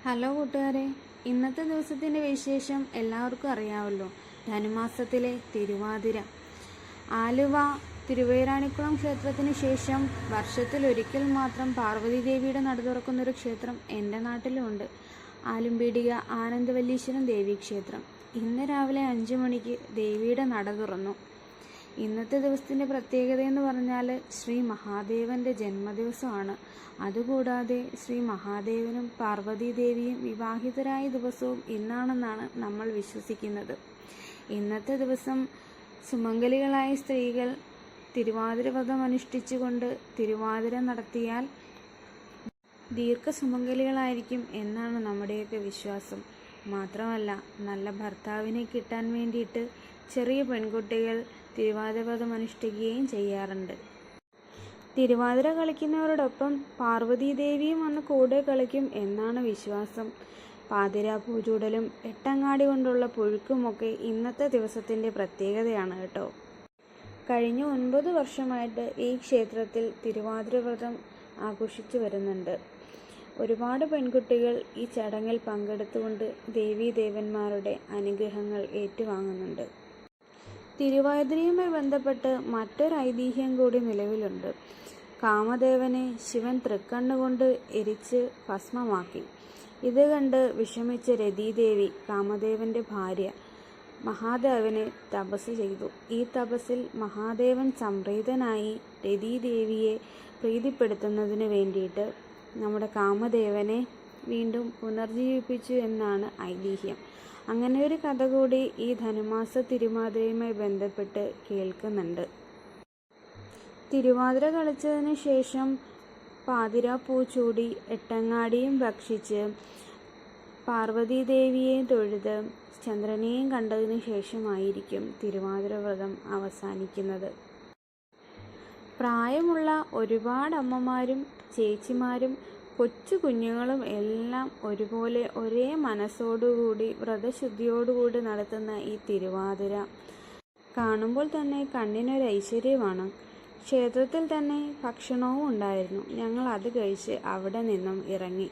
Hello കൂട്ടുകാരെ, ഇന്നത്തെ ദിവസത്തിൻ്റെ വിശേഷം എല്ലാവർക്കും അറിയാമല്ലോ. ധനുമാസത്തിലെ തിരുവാതിര. ആലുവ തിരുവൈരാണിക്കുളം ക്ഷേത്രത്തിന് ശേഷം വർഷത്തിലൊരിക്കൽ മാത്രം പാർവതി ദേവിയുടെ നട തുറക്കുന്നൊരു ക്ഷേത്രം എൻ്റെ നാട്ടിലുമുണ്ട്. ആലുംപീടിക ആനന്ദവല്ലീശ്വരം ദേവീക്ഷേത്രം. ഇന്ന് രാവിലെ 5 മണിക്ക് ദേവിയുടെ നട തുറന്നു. ഇന്നത്തെ ദിവസത്തിൻ്റെ പ്രത്യേകത എന്ന് പറഞ്ഞാൽ ശ്രീ മഹാദേവൻ്റെ ജന്മദിവസമാണ്. അതുകൂടാതെ ശ്രീ മഹാദേവനും പാർവതി ദേവിയും വിവാഹിതരായ ദിവസവും ഇന്നാണെന്നാണ് നമ്മൾ വിശ്വസിക്കുന്നത്. ഇന്നത്തെ ദിവസം സുമംഗലികളായ സ്ത്രീകൾ തിരുവാതിര വ്രതം അനുഷ്ഠിച്ചുകൊണ്ട് തിരുവാതിര നടത്തിയാൽ ദീർഘസുമംഗലികളായിരിക്കും എന്നാണ് നമ്മുടെയൊക്കെ വിശ്വാസം. മാത്രമല്ല, നല്ല ഭർത്താവിനെ കിട്ടാൻ വേണ്ടിയിട്ട് ചെറിയ പെൺകുട്ടികൾ തിരുവാതിര വ്രതം അനുഷ്ഠിക്കുകയും ചെയ്യാറുണ്ട്. തിരുവാതിര കളിക്കുന്നവരോടൊപ്പം പാർവതി ദേവിയും വന്ന് കൂടെ കളിക്കും എന്നാണ് വിശ്വാസം. പാതിരാപ്പൂ ചൂടലും എട്ടങ്ങാടി കൊണ്ടുള്ള പുഴുക്കുമൊക്കെ ഇന്നത്തെ ദിവസത്തിൻ്റെ പ്രത്യേകതയാണ് കേട്ടോ. കഴിഞ്ഞ 9 വർഷമായിട്ട് ഈ ക്ഷേത്രത്തിൽ തിരുവാതിര വ്രതം ആഘോഷിച്ചു വരുന്നുണ്ട്. ഒരുപാട് പെൺകുട്ടികൾ ഈ ചടങ്ങിൽ പങ്കെടുത്തുകൊണ്ട് ദേവീദേവന്മാരുടെ അനുഗ്രഹങ്ങൾ ഏറ്റുവാങ്ങുന്നുണ്ട്. തിരുവാതിരയുമായി ബന്ധപ്പെട്ട് മറ്റൊരു ഐതിഹ്യം കൂടി നിലവിലുണ്ട്. കാമദേവനെ ശിവൻ തൃക്കണ്ണുകൊണ്ട് എരിച്ച് ഭസ്മമാക്കി. ഇത് കണ്ട് വിഷമിച്ച രതീദേവി, കാമദേവൻ്റെ ഭാര്യ, മഹാദേവനെ തപസ് ചെയ്തു. ഈ തപസ്സിൽ മഹാദേവൻ സംപ്രീതനായി രതീദേവിയെ പ്രീതിപ്പെടുത്തുന്നതിന് വേണ്ടിയിട്ട് നമ്മുടെ കാമദേവനെ വീണ്ടും പുനർജീവിപ്പിച്ചു എന്നാണ് ഐതിഹ്യം. അങ്ങനെ ഒരു കഥ കൂടി ഈ ധനുമാസ തിരുവാതിരയുമായി ബന്ധപ്പെട്ട് കേൾക്കുന്നുണ്ട്. തിരുവാതിര കളിച്ചതിന് ശേഷം പാതിരാപ്പൂ ചൂടി എട്ടങ്ങാടിയും ഭക്ഷിച്ച് പാർവതി ദേവിയെയും തൊഴുത് ചന്ദ്രനെയും കണ്ടതിന് ശേഷമായിരിക്കും തിരുവാതിര വ്രതം അവസാനിക്കുന്നത്. പ്രായമുള്ള ഒരുപാട് അമ്മമാരും ചേച്ചിമാരും കൊച്ചു കുഞ്ഞുങ്ങളും എല്ലാം ഒരുപോലെ ഒരേ മനസ്സോടുകൂടി വ്രതശുദ്ധിയോടുകൂടി നടത്തുന്ന ഈ തിരുവാതിര കാണുമ്പോൾ തന്നെ കണ്ണിനൊരു ഐശ്വര്യമാണ്. ക്ഷേത്രത്തിൽ തന്നെ ഭക്ഷണവും ഉണ്ടായിരുന്നു. ഞങ്ങൾ അത് കഴിച്ച് അവിടെ നിന്നും ഇറങ്ങി.